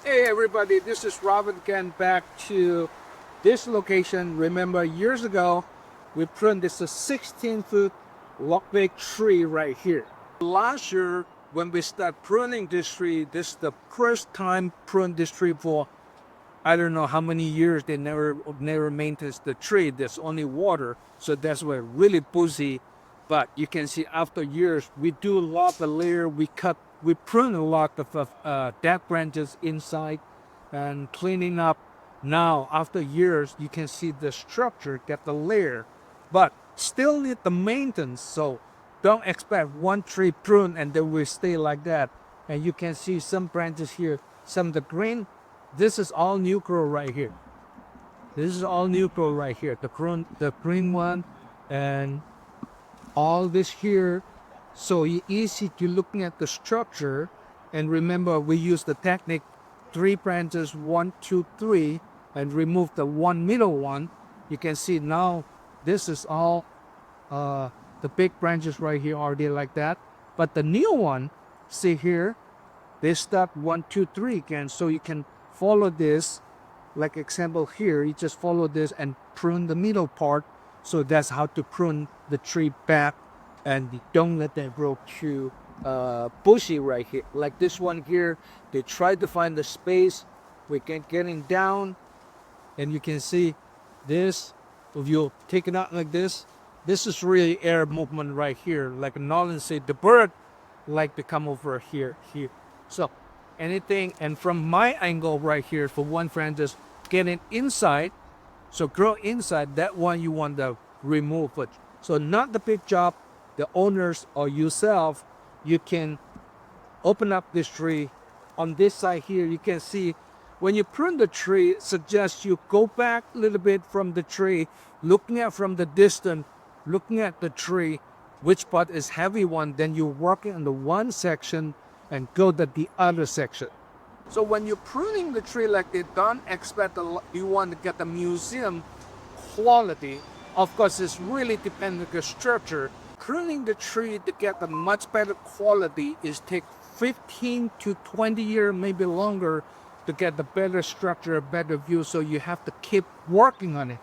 Hey everybody, this is Robin again, back to this location. Remember years ago we pruned this 16-foot lockback tree right here. Last year when we start pruning this tree, this is the first time prune this tree for I don't know how many years. They never maintained the tree. There's only water, so that's why really busy. But you can see after years we do a lot of layer. We prune a lot of dead branches inside and cleaning up. Now after years you can see the structure get the layer, but still need the maintenance. So don't expect one tree prune and they will stay like that. And you can see some branches here, some of the green. This is all new growth right here. This is all new growth right here. The green one, and all this here. So easy to looking at the structure. And remember, we use the technique 3 branches, 1, 2, 3, and remove the one middle one. You can see now this is all the big branches right here already like that. But the new one, see here, they start 1, 2, 3 again. So you can follow this, like example here, you just follow this and prune the middle part. So that's how to prune the tree back, and don't let them grow too bushy right here. Like this one here, they try to find the space. We can getting down, and you can see this. If you take it out like this is really air movement right here. Like Nolan said, the bird like to come over here. So anything, and from my angle right here for one friend, just getting inside, so grow inside, that one you want to remove it. So not the big job, the owners or yourself, you can open up this tree. On this side here you can see when you prune the tree, suggest you go back a little bit from the tree, looking at from the distance, looking at the tree, which part is heavy one, then you're working on the one section and go to the other section. So when you're pruning the tree like this, don't expect you want to get the museum quality. Of course, it's really dependent on the structure. Pruning the tree to get a much better quality is take 15 to 20 years, maybe longer, to get the better structure, better view. So you have to keep working on it.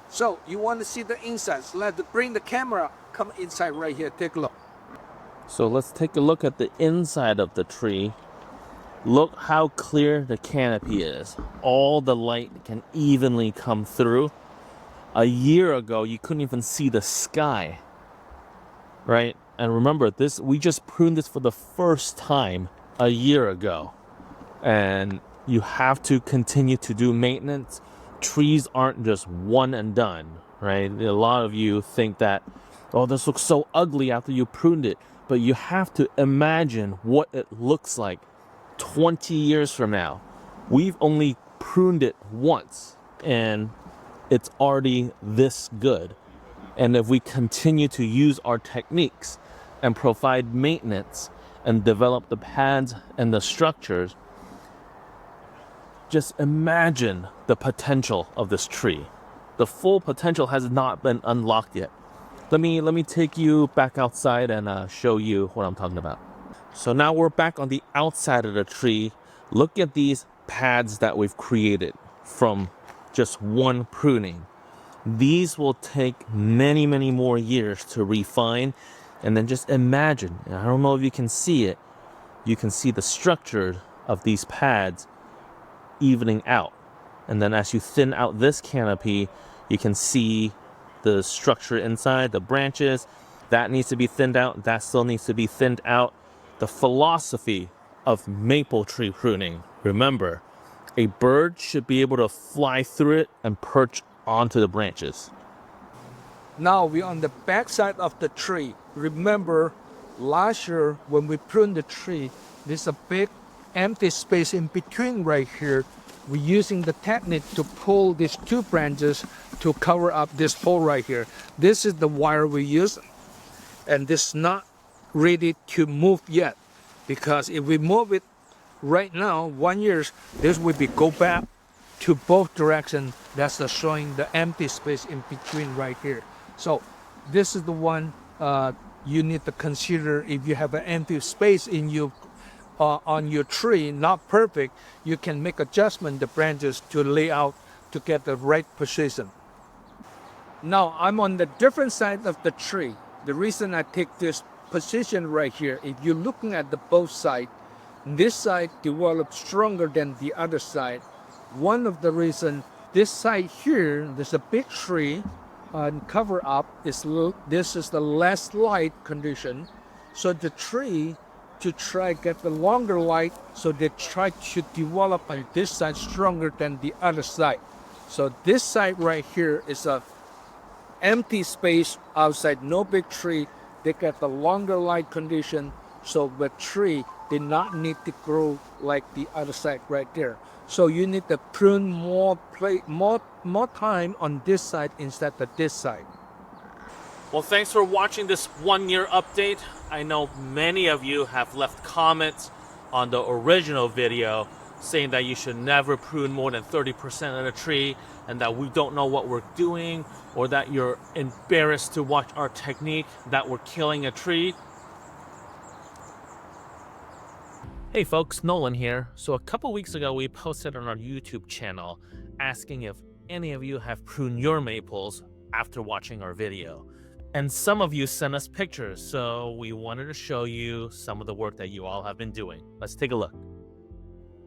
So you want to see the insides. Let's bring the camera, come inside right here, take a look. So let's take a look at the inside of the tree. Look how clear the canopy is. All the light can evenly come through. A year ago, you couldn't even see the sky, right? And remember, this, we just pruned this for the first time a year ago. And you have to continue to do maintenance. Trees aren't just one and done, right? A lot of you think that, oh, this looks so ugly after you pruned it. But you have to imagine what it looks like 20 years from now. We've only pruned it once, and it's already this good. And if we continue to use our techniques and provide maintenance and develop the pads and the structures, just imagine the potential of this tree. The full potential has not been unlocked yet. Let me take you back outside and show you what I'm talking about. So now we're back on the outside of the tree. Look at these pads that we've created from just one pruning. These will take many, many more years to refine. And then just imagine, I don't know if you can see it, you can see the structure of these pads evening out. And then as you thin out this canopy, you can see the structure inside, the branches, that needs to be thinned out, that still needs to be thinned out. The philosophy of maple tree pruning, remember, a bird should be able to fly through it and perch onto the branches. Now we're on the back side of the tree. Remember, last year when we pruned the tree, there's a big empty space in between right here. We're using the technique to pull these 2 branches to cover up this hole right here. This is the wire we use, and this is not ready to move yet, because if we move it right now, 1 year, this will be go back to both directions. That's the showing the empty space in between right here. So this is the one you need to consider if you have an empty space in your on your tree not perfect, you can make adjustment the branches to lay out to get the right position. Now I'm on the different side of the tree. The reason I take this position right here, if you're looking at the both sides, this side develops stronger than the other side. One of the reasons this side here, there's a big tree and cover up, this is the less light condition. So the tree to try get the longer light, so they try to develop on this side stronger than the other side. So this side right here is a empty space outside, no big tree. They get the longer light condition, so the tree did not need to grow like the other side right there. So you need to prune more time on this side instead of this side. Well, thanks for watching this 1 year update. I know many of you have left comments on the original video saying that you should never prune more than 30% of the tree, and that we don't know what we're doing, or that you're embarrassed to watch our technique, that we're killing a tree. Hey folks, Nolan here. So a couple weeks ago we posted on our YouTube channel asking if any of you have pruned your maples after watching our video. And some of you sent us pictures, so we wanted to show you some of the work that you all have been doing. Let's take a look.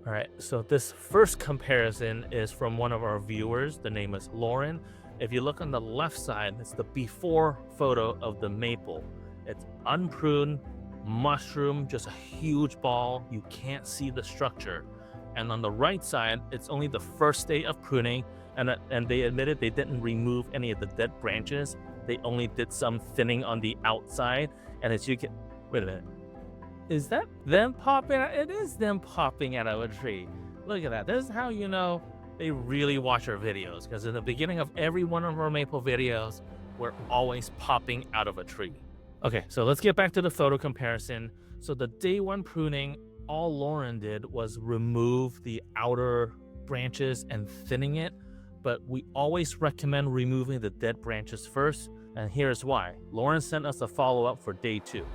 All right, so this first comparison is from one of our viewers. The name is Lauren. If you look on the left side, it's the before photo of the maple. It's unpruned, mushroom, just a huge ball. You can't see the structure. And on the right side, it's only the first day of pruning, and they admitted they didn't remove any of the dead branches. They only did some thinning on the outside. And as you can, wait a minute. Is that them popping out? It is them popping out of a tree. Look at that. This is how you know they really watch our videos, because in the beginning of every one of our maple videos, we're always popping out of a tree. Okay, so let's get back to the photo comparison. So the day one pruning, all Lauren did was remove the outer branches and thinning it, but we always recommend removing the dead branches first, and here's why. Lauren sent us a follow-up for day 2.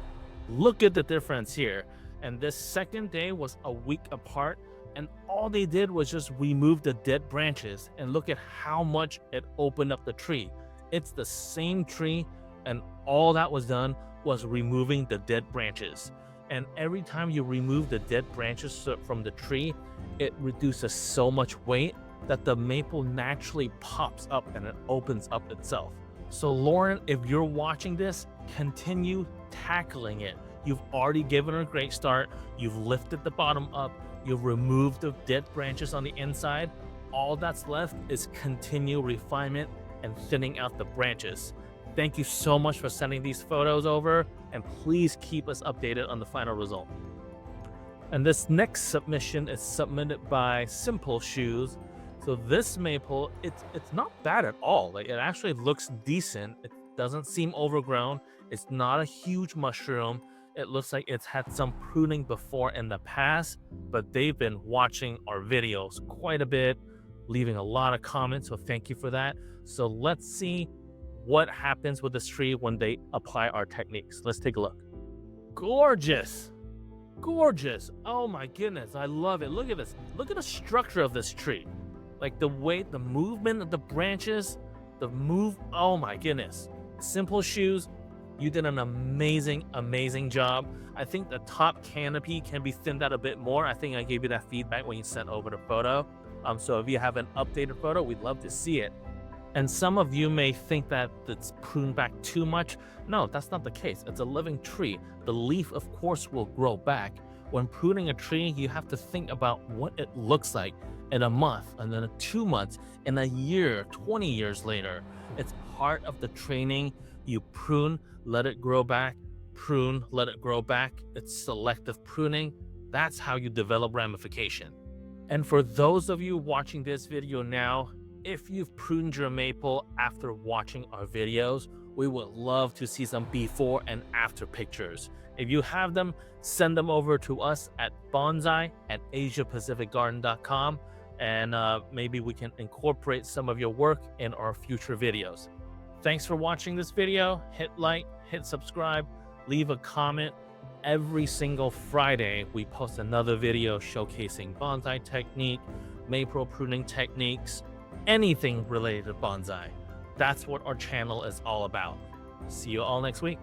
Look at the difference here. And this second day was a week apart, and all they did was just remove the dead branches, and look at how much it opened up the tree. It's the same tree, and all that was done was removing the dead branches. And every time you remove the dead branches from the tree, it reduces so much weight that the maple naturally pops up and it opens up itself. So Lauren, if you're watching this, continue tackling it. You've already given her a great start. You've lifted the bottom up. You've removed the dead branches on the inside. All that's left is continue refinement and thinning out the branches. Thank you so much for sending these photos over, and please keep us updated on the final result. And this next submission is submitted by Simple Shoes. So this maple, it's not bad at all. Like, it actually looks decent. It doesn't seem overgrown. It's not a huge mushroom. It looks like it's had some pruning before in the past, but they've been watching our videos quite a bit, leaving a lot of comments, so thank you for that. So let's see what happens with this tree when they apply our techniques. Let's take a look. Gorgeous. Gorgeous. Oh my goodness, I love it. Look at this. Look at the structure of this tree. Like the weight, the movement of the branches, oh my goodness. Simple Shoes, you did an amazing job. I think the top canopy can be thinned out a bit more. I think I gave you that feedback when you sent over the photo. So if you have an updated photo, we'd love to see it. And some of you may think that it's pruned back too much. No, that's not the case. It's a living tree. The leaf, of course, will grow back. When pruning a tree, you have to think about what it looks like in a month, and then 2 months, in a year, 20 years later. It's part of the training. You prune, let it grow back, prune, let it grow back. It's selective pruning. That's how you develop ramification. And for those of you watching this video now, if you've pruned your maple after watching our videos, we would love to see some before and after pictures. If you have them, send them over to us at bonsai@asiapacificgarden.com, and maybe we can incorporate some of your work in our future videos. Thanks for watching this video. Hit like, hit subscribe, leave a comment. every single Friday, we post another video showcasing bonsai technique, maple pruning techniques, anything related to bonsai. That's what our channel is all about. See you all next week.